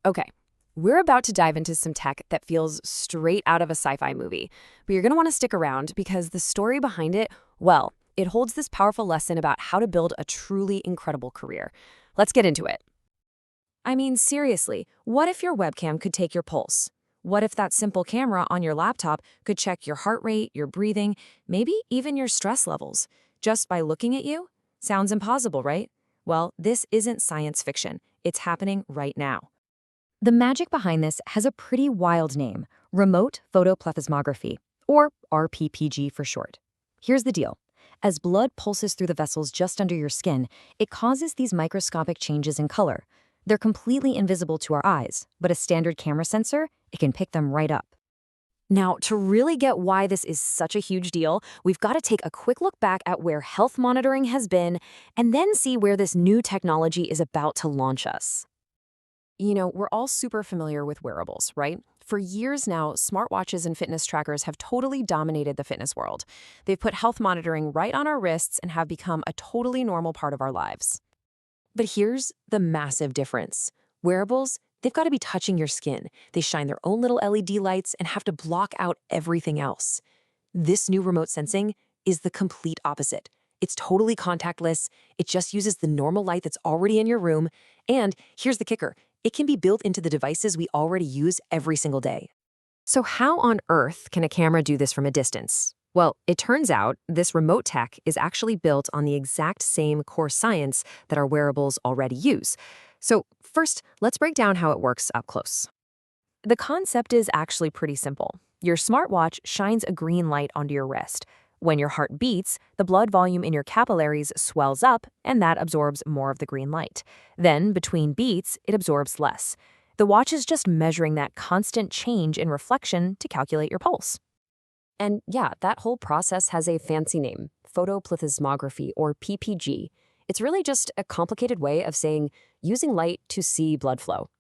Okay, we're about to dive into some tech that feels straight out of a sci-fi movie, but you're going to want to stick around because the story behind it, well, it holds this powerful lesson about how to build a truly incredible career. Let's get into it. I mean, seriously, what if your webcam could take your pulse? What if that simple camera on your laptop could check your heart rate, your breathing, maybe even your stress levels, just by looking at you? Sounds impossible, right? Well, this isn't science fiction. It's happening right now. The magic behind this has a pretty wild name, Remote Photoplethysmography, or rPPG for short. Here's the deal. As blood pulses through the vessels just under your skin, it causes these microscopic changes in color. They're completely invisible to our eyes, but a standard camera sensor, it can pick them right up. Now, to really get why this is such a huge deal, we've got to take a quick look back at where health monitoring has been, and then see where this new technology is about to launch us. We're all super familiar with wearables, right? For years now, smartwatches and fitness trackers have totally dominated the fitness world. They've put health monitoring right on our wrists and have become a totally normal part of our lives. But here's the massive difference. Wearables, they've got to be touching your skin. They shine their own little LED lights and have to block out everything else. This new remote sensing is the complete opposite. It's totally contactless. It just uses the normal light that's already in your room. And here's the kicker. It can be built into the devices we already use every single day. So how on earth can a camera do this from a distance? Well, it turns out this remote tech is actually built on the exact same core science that our wearables already use. So first, let's break down how it works up close. The concept is actually pretty simple. Your smartwatch shines a green light onto your wrist. When your heart beats, the blood volume in your capillaries swells up, and that absorbs more of the green light. Then, between beats, it absorbs less. The watch is just measuring that constant change in reflection to calculate your pulse. And yeah, that whole process has a fancy name, photoplethysmography, or PPG. It's really just a complicated way of saying using light to see blood flow.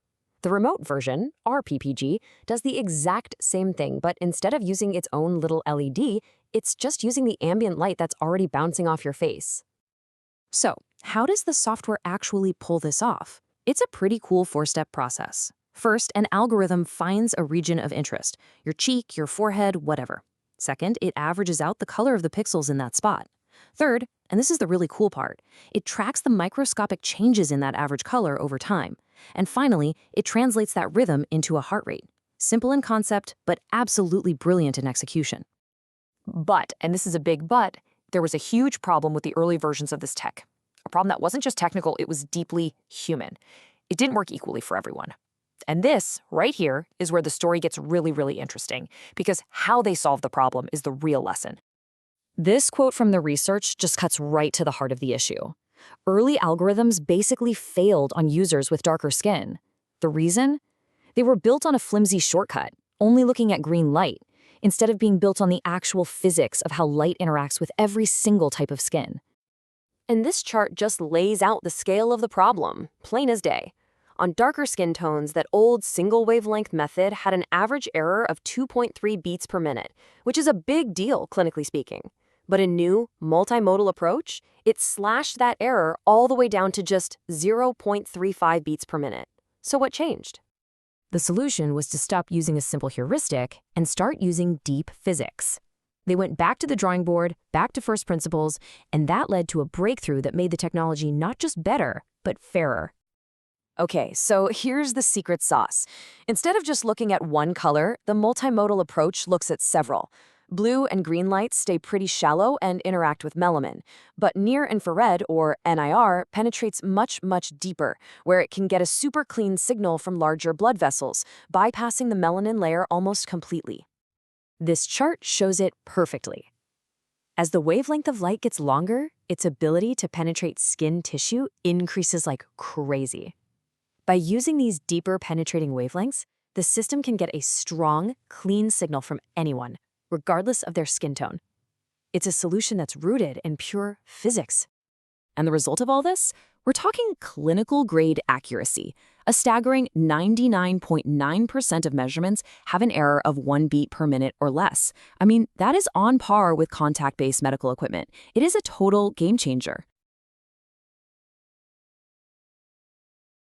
The remote version, rPPG, does the exact same thing, but instead of using its own little LED, it's just using the ambient light that's already bouncing off your face. So, how does the software actually pull this off? It's a pretty cool four-step process. First, an algorithm finds a region of interest, your cheek, your forehead, whatever. Second, it averages out the color of the pixels in that spot. Third, and this is the really cool part, it tracks the microscopic changes in that average color over time. And finally, it translates that rhythm into a heart rate. Simple in concept, but absolutely brilliant in execution. But, and this is a big but, there was a huge problem with the early versions of this tech. A problem that wasn't just technical, it was deeply human. It didn't work equally for everyone. And this, right here, is where the story gets really, really interesting, because how they solved the problem is the real lesson. This quote from the research just cuts right to the heart of the issue. Early algorithms basically failed on users with darker skin. The reason? They were built on a flimsy shortcut, only looking at green light, instead of being built on the actual physics of how light interacts with every single type of skin. And this chart just lays out the scale of the problem, plain as day. On darker skin tones, that old single-wavelength method had an average error of 2.3 beats per minute, which is a big deal, clinically speaking. But a new, multimodal approach, it slashed that error all the way down to just 0.35 beats per minute. So what changed? The solution was to stop using a simple heuristic and start using deep physics. They went back to the drawing board, back to first principles, and that led to a breakthrough that made the technology not just better, but fairer. Okay, so here's the secret sauce. Instead of just looking at one color, the multimodal approach looks at several. Blue and green lights stay pretty shallow and interact with melanin, but near-infrared, or NIR, penetrates much, much deeper, where it can get a super clean signal from larger blood vessels, bypassing the melanin layer almost completely. This chart shows it perfectly. As the wavelength of light gets longer, its ability to penetrate skin tissue increases like crazy. By using these deeper penetrating wavelengths, the system can get a strong, clean signal from anyone, regardless of their skin tone. It's a solution that's rooted in pure physics. And the result of all this? We're talking clinical-grade accuracy. A staggering 99.9% of measurements have an error of 1 beat per minute or less. I mean, that is on par with contact-based medical equipment. It is a total game changer.